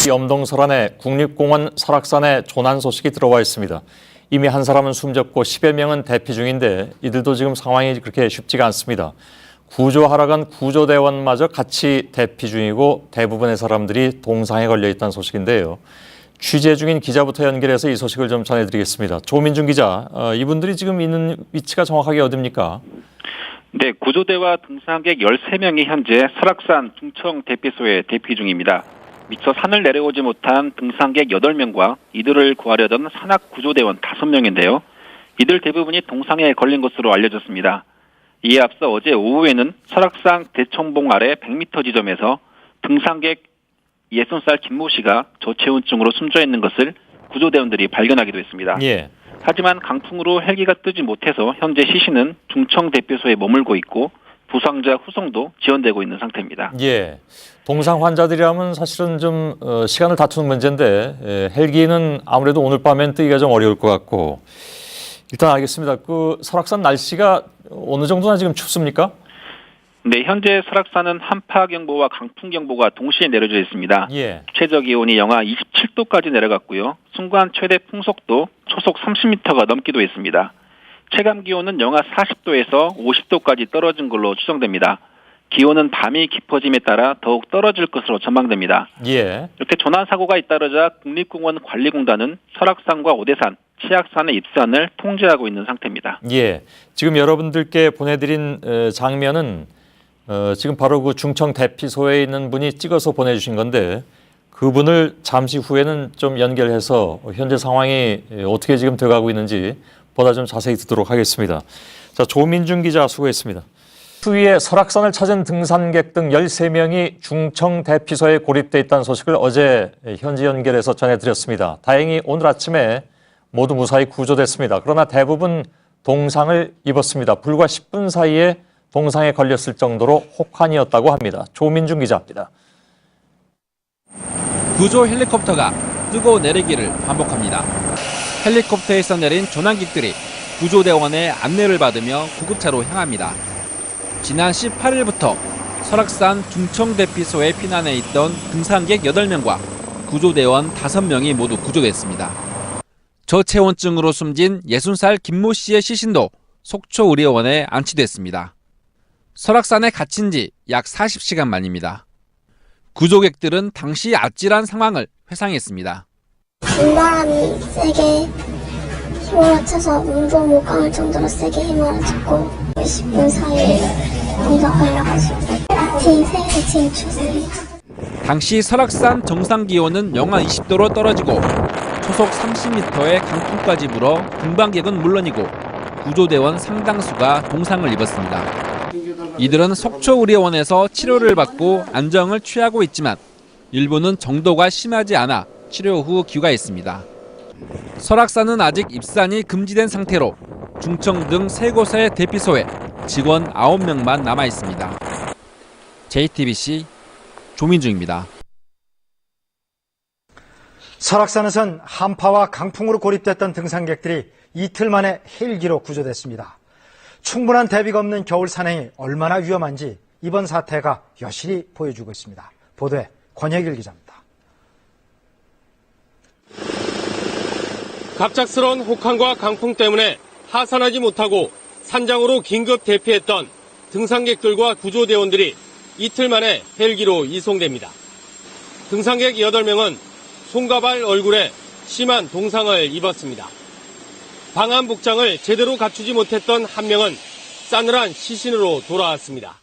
염동설안의 국립공원 설악산에 조난 소식이 들어와 있습니다. 이미 한 사람은 숨졌고 10여 명은 대피 중인데 이들도 지금 상황이 그렇게 쉽지가 않습니다. 구조하러 간 구조대원마저 같이 대피 중이고 대부분의 사람들이 동상에 걸려 있다는 소식인데요. 취재 중인 기자부터 연결해서 이 소식을 좀 전해드리겠습니다. 조민중 기자, 이분들이 지금 있는 위치가 정확하게 어디입니까? 네, 구조대와 등산객 13명이 현재 설악산 둥청 대피소에 대피 중입니다. 미처 산을 내려오지 못한 등산객 8명과 이들을 구하려던 산악구조대원 5명인데요. 이들 대부분이 동상에 걸린 것으로 알려졌습니다. 이에 앞서 어제 오후에는 설악산 대청봉 아래 100m 지점에서 등산객 60살 김모 씨가 저체온증으로 숨져 있는 것을 구조대원들이 발견하기도 했습니다. 예. 하지만 강풍으로 헬기가 뜨지 못해서 현재 시신은 둥청 대피소에 머물고 있고 부상자 후송도 지연되고 있는 상태입니다. 예. 동상 환자들이라면 사실은 좀 시간을 다투는 문제인데 헬기는 아무래도 오늘 밤엔 뜨기가 좀 어려울 것 같고 일단 알겠습니다. 그 설악산 날씨가 어느 정도나 지금 춥습니까? 네, 현재 설악산은 한파경보와 강풍경보가 동시에 내려져 있습니다. 예. 최저 기온이 영하 27도까지 내려갔고요. 순간 최대 풍속도 초속 30m가 넘기도 했습니다. 체감 기온은 영하 40도에서 50도까지 떨어진 걸로 추정됩니다. 기온은 밤이 깊어짐에 따라 더욱 떨어질 것으로 전망됩니다. 예. 이렇게 조난 사고가 잇따르자 국립공원 관리공단은 설악산과 오대산, 치악산의 입산을 통제하고 있는 상태입니다. 예. 지금 여러분들께 보내드린 장면은 지금 바로 그 중청 대피소에 있는 분이 찍어서 보내주신 건데 그분을 잠시 후에는 좀 연결해서 현재 상황이 어떻게 지금 돼가고 있는지 보다 좀 자세히 듣도록 하겠습니다. 자, 조민중 기자 수고했습니다. 추위에 설악산을 찾은 등산객 등 13명이 중청 대피소에 고립돼 있다는 소식을 어제 현지 연결해서 전해드렸습니다. 다행히 오늘 아침에 모두 무사히 구조됐습니다. 그러나 대부분 동상을 입었습니다. 불과 10분 사이에 동상에 걸렸을 정도로 혹한이었다고 합니다. 조민중 기자입니다. 구조 헬리콥터가 뜨고 내리기를 반복합니다. 헬리콥터에서 내린 조난객들이 구조대원의 안내를 받으며 구급차로 향합니다. 지난 18일부터 설악산 둥청대피소에 피난해 있던 등산객 8명과 구조대원 5명이 모두 구조됐습니다. 저체온증으로 숨진 60살 김모 씨의 시신도 속초의료원에 안치됐습니다. 설악산에 갇힌 지 약 40시간 만입니다. 구조객들은 당시 아찔한 상황을 회상했습니다. 빗바람이 세게 휘몰아쳐서 문도 못 감을 정도로 세게 휘몰아쳤고 10분 사이에 공사 걸려가지고 비 세게 진출했습니다. 당시 설악산 정상 기온은 영하 20도로 떨어지고 초속 30m의 강풍까지 불어 등반객은 물론이고 구조대원 상당수가 동상을 입었습니다. 이들은 속초의료원에서 치료를 받고 안정을 취하고 있지만 일부는 정도가 심하지 않아 치료 후 귀가했습니다. 설악산은 아직 입산이 금지된 상태로 중청 등 3곳의 대피소에 직원 9명만 남아 있습니다. JTBC 조민중입니다. 설악산에선 한파와 강풍으로 고립됐던 등산객들이 이틀 만에 헬기로 구조됐습니다. 충분한 대비가 없는 겨울 산행이 얼마나 위험한지 이번 사태가 여실히 보여주고 있습니다. 보도에 권혁일 기자입니다. 갑작스러운 혹한과 강풍 때문에 하산하지 못하고 산장으로 긴급 대피했던 등산객들과 구조대원들이 이틀 만에 헬기로 이송됩니다. 등산객 8명은 손과 발 얼굴에 심한 동상을 입었습니다. 방한 복장을 제대로 갖추지 못했던 한 명은 싸늘한 시신으로 돌아왔습니다.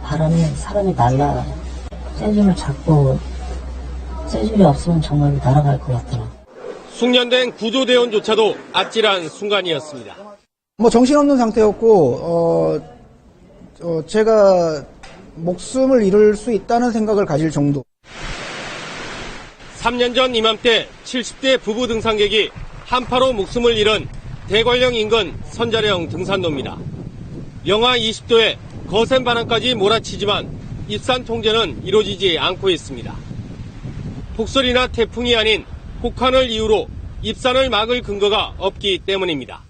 바람에 사람이 날라 쇠줄을 잡고 쇠줄이 없으면 정말 날아갈 것 같더라. 숙련된 구조대원조차도 아찔한 순간이었습니다. 정신없는 상태였고 제가 목숨을 잃을 수 있다는 생각을 가질 정도. 3년 전 이맘때 70대 부부 등산객이 한파로 목숨을 잃은 대관령 인근 선자령 등산로입니다. 영하 20도에 거센 바람까지 몰아치지만 입산 통제는 이루어지지 않고 있습니다. 폭설이나 태풍이 아닌 혹한을 이유로 입산을 막을 근거가 없기 때문입니다.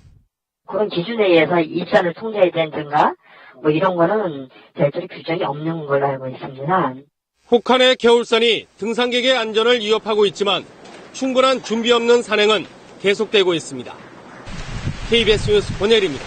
그런 기준에 의해서 입산을 통제해야 된다든가 이런 거는 별도의 규정이 없는 걸로 알고 있습니다. 혹한의 겨울산이 등산객의 안전을 위협하고 있지만 충분한 준비 없는 산행은 계속되고 있습니다. KBS 뉴스 권혜리입니다.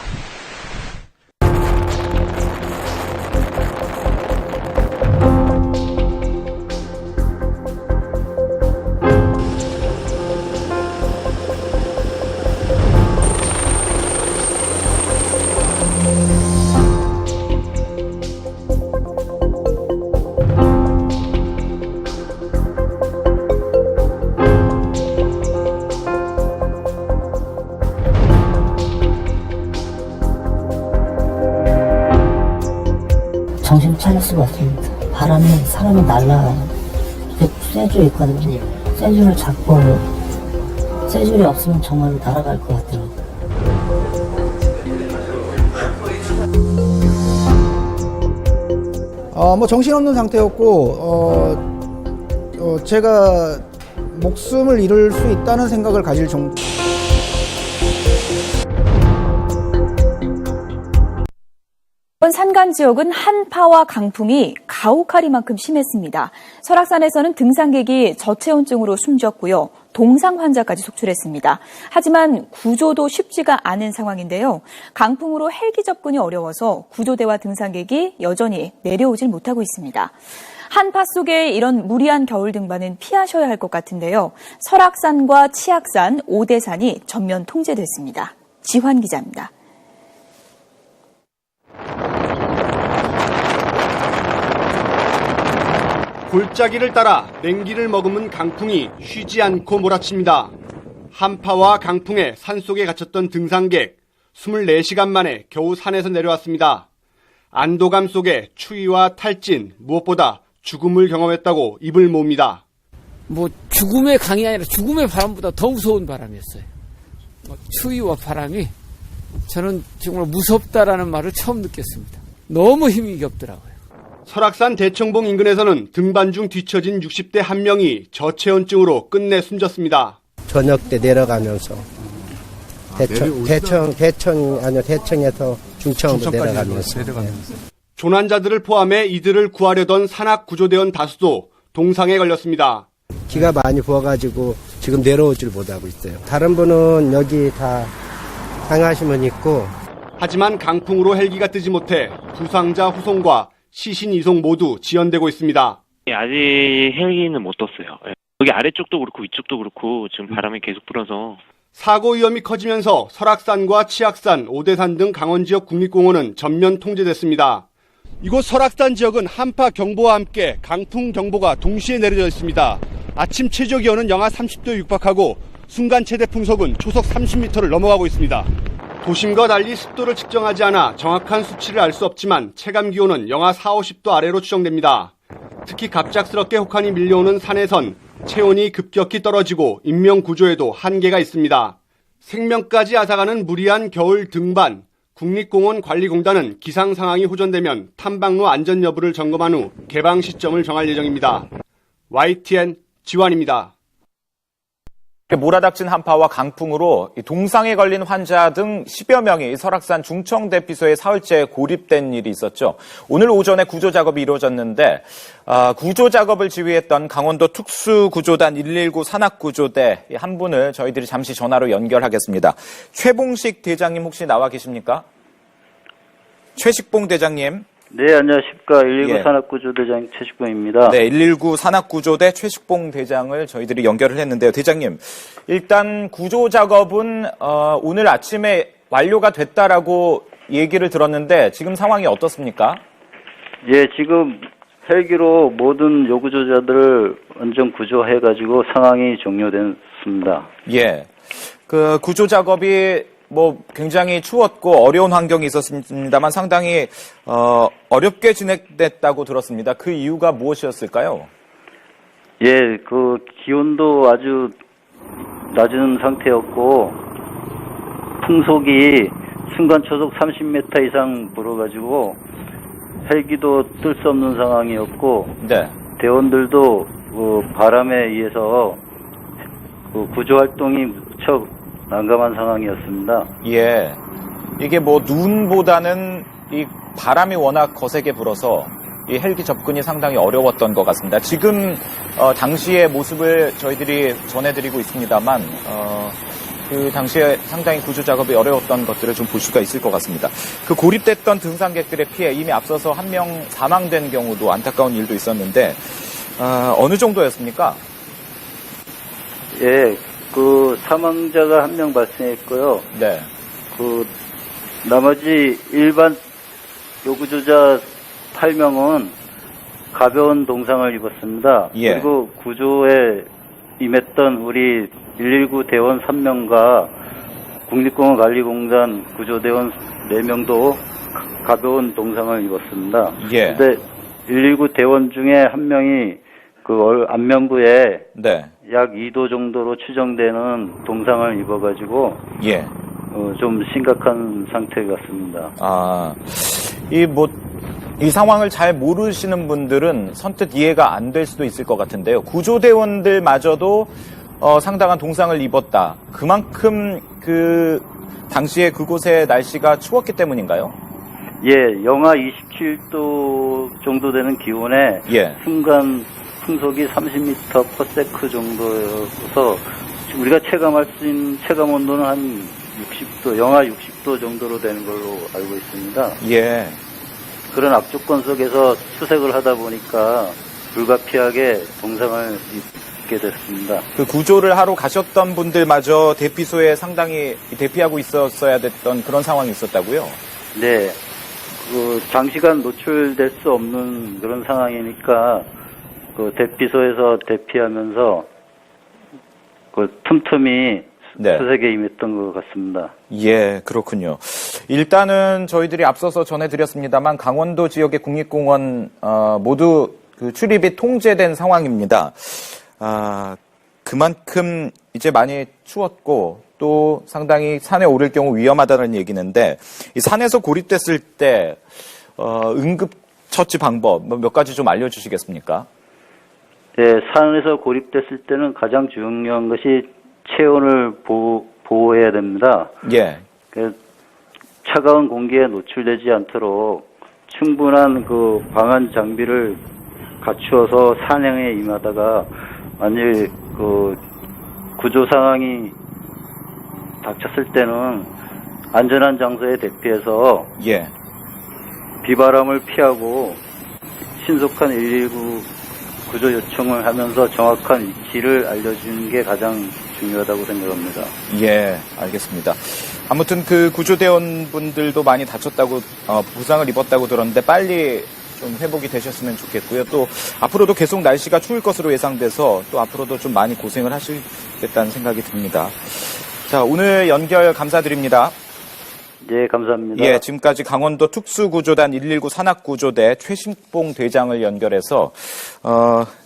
정신 차릴 수가 없습니다. 바람이 사람이 날라가요. 이렇게 쇠줄 있거든요. 쇠줄을 잡고 쇠줄이 없으면 정말로 날아갈 것 같더라고요. 뭐 정신없는 상태였고 제가 목숨을 잃을 수 있다는 생각을 가질 정도. 이번 산간 지역은 한파와 강풍이 가혹하리만큼 심했습니다. 설악산에서는 등산객이 저체온증으로 숨졌고요. 동상 환자까지 속출했습니다. 하지만 구조도 쉽지가 않은 상황인데요. 강풍으로 헬기 접근이 어려워서 구조대와 등산객이 여전히 내려오질 못하고 있습니다. 한파 속에 이런 무리한 겨울 등반은 피하셔야 할 것 같은데요. 설악산과 치악산, 오대산이 전면 통제됐습니다. 지환 기자입니다. 골짜기를 따라 냉기를 머금은 강풍이 쉬지 않고 몰아칩니다. 한파와 강풍에 산속에 갇혔던 등산객 24시간 만에 겨우 산에서 내려왔습니다. 안도감 속에 추위와 탈진, 무엇보다 죽음을 경험했다고 입을 모읍니다. 죽음의 강이 아니라 죽음의 바람보다 더 무서운 바람이었어요. 추위와 바람이 저는 정말 무섭다라는 말을 처음 느꼈습니다. 너무 힘이 없더라고요. 설악산 대청봉 인근에서는 등반 중 뒤처진 60대 한 명이 저체온증으로 끝내 숨졌습니다. 저녁 때 내려가면서 대청에서 중청으로 내려가면서. 조난자들을 포함해 이들을 구하려던 산악구조대원 다수도 동상에 걸렸습니다. 기가 많이 부어가지고 지금 내려오질 못하고 있어요. 다른 분은 여기 다 상하신 분 있고. 하지만 강풍으로 헬기가 뜨지 못해 부상자 후송과 시신 이송 모두 지연되고 있습니다. 아직 헬기는 못 떴어요. 여기 아래쪽도 그렇고 위쪽도 그렇고 지금 바람이 계속 불어서. 사고 위험이 커지면서 설악산과 치악산, 오대산 등 강원 지역 국립공원은 전면 통제됐습니다. 이곳 설악산 지역은 한파 경보와 함께 강풍 경보가 동시에 내려져 있습니다. 아침 최저 기온은 영하 30도에 육박하고 순간 최대 풍속은 초속 30m를 넘어가고 있습니다. 도심과 달리 습도를 측정하지 않아 정확한 수치를 알 수 없지만 체감 기온은 영하 40, 50도 아래로 추정됩니다. 특히 갑작스럽게 혹한이 밀려오는 산에선 체온이 급격히 떨어지고 인명 구조에도 한계가 있습니다. 생명까지 앗아가는 무리한 겨울 등반. 국립공원 관리공단은 기상 상황이 호전되면 탐방로 안전 여부를 점검한 후 개방 시점을 정할 예정입니다. YTN 지환입니다. 몰아닥친 한파와 강풍으로 동상에 걸린 환자 등 10여 명이 설악산 중청대피소에 사흘째 고립된 일이 있었죠. 오늘 오전에 구조 작업이 이루어졌는데 구조 작업을 지휘했던 강원도 특수구조단 119 산악구조대 한 분을 저희들이 잠시 전화로 연결하겠습니다. 최봉식 대장님 혹시 나와 계십니까? 최식봉 대장님. 네, 안녕하십니까. 119 산악구조대장 최식봉입니다. 네, 119 산악구조대 최식봉 대장을 저희들이 연결을 했는데요. 대장님, 일단 구조 작업은 오늘 아침에 완료가 됐다라고 얘기를 들었는데 지금 상황이 어떻습니까? 예, 지금 헬기로 모든 요구조자들을 원전 구조해가지고 상황이 종료됐습니다. 예, 그 구조 작업이 굉장히 추웠고 어려운 환경이 있었습니다만 상당히 어렵게 진행됐다고 들었습니다. 그 이유가 무엇이었을까요? 예, 그 기온도 아주 낮은 상태였고 풍속이 순간 초속 30m 이상 불어가지고 헬기도 뜰 수 없는 상황이었고 네. 대원들도 바람에 의해서 구조 활동이 무척 난감한 상황이었습니다. 예. 이게 눈보다는 이 바람이 워낙 거세게 불어서 이 헬기 접근이 상당히 어려웠던 것 같습니다. 지금 당시의 모습을 저희들이 전해드리고 있습니다만 그 당시에 상당히 구조 작업이 어려웠던 것들을 좀 볼 수가 있을 것 같습니다. 그 고립됐던 등산객들의 피해 이미 앞서서 한 명 사망된 경우도 안타까운 일도 있었는데 어느 정도였습니까? 예, 그 사망자가 한 명 발생했고요. 네. 그 나머지 일반 요구조자 8명은 가벼운 동상을 입었습니다. 예. 그리고 구조에 임했던 우리 119 대원 3명과 국립공원관리공단 구조대원 4명도 가벼운 동상을 입었습니다. 예. 근데 119 대원 중에 한 명이 그 안면부에 네. 약 2도 정도로 추정되는 동상을 입어가지고 예. 좀 심각한 상태 같습니다. 이 상황을 잘 모르시는 분들은 선뜻 이해가 안 될 수도 있을 것 같은데요. 구조대원들마저도 상당한 동상을 입었다. 그만큼 당시에 그곳의 날씨가 추웠기 때문인가요? 예, 영하 27도 정도 되는 기온에 예. 순간 풍속이 30m/s 정도여서 우리가 체감할 수 있는 체감 온도는 한 60도, 영하 60도 정도로 되는 걸로 알고 있습니다. 예. 그런 악조건 속에서 수색을 하다 보니까 불가피하게 동상을 입게 됐습니다. 그 구조를 하러 가셨던 분들마저 대피소에 상당히 대피하고 있었어야 됐던 그런 상황이 있었다고요? 네. 장시간 노출될 수 없는 그런 상황이니까 그 대피소에서 대피하면서 틈틈이 네. 수색에 임했던 것 같습니다. 예, 그렇군요. 일단은 저희들이 앞서서 전해드렸습니다만 강원도 지역의 국립공원 모두 그 출입이 통제된 상황입니다. 그만큼 이제 많이 추웠고 또 상당히 산에 오를 경우 위험하다는 얘기인데 이 산에서 고립됐을 때 응급처치 방법 몇 가지 좀 알려주시겠습니까? 네, 산에서 고립됐을 때는 가장 중요한 것이 체온을 보호해야 됩니다. 예. 차가운 공기에 노출되지 않도록 충분한 그 방한 장비를 갖추어서 산행에 임하다가 만일 그 구조 상황이 닥쳤을 때는 안전한 장소에 대피해서 예. 비바람을 피하고 신속한 119 구조 요청을 하면서 정확한 위치를 알려주는 게 가장 중요하다고 생각합니다. 예, 알겠습니다. 아무튼 그 구조대원분들도 많이 다쳤다고 부상을 입었다고 들었는데 빨리 좀 회복이 되셨으면 좋겠고요. 또 앞으로도 계속 날씨가 추울 것으로 예상돼서 또 앞으로도 좀 많이 고생을 하시겠다는 생각이 듭니다. 자, 오늘 연결 감사드립니다. 네, 감사합니다. 예, 지금까지 강원도 특수구조단 119 산악구조대 최신봉 대장을 연결해서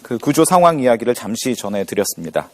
그 구조 상황 이야기를 잠시 전해드렸습니다.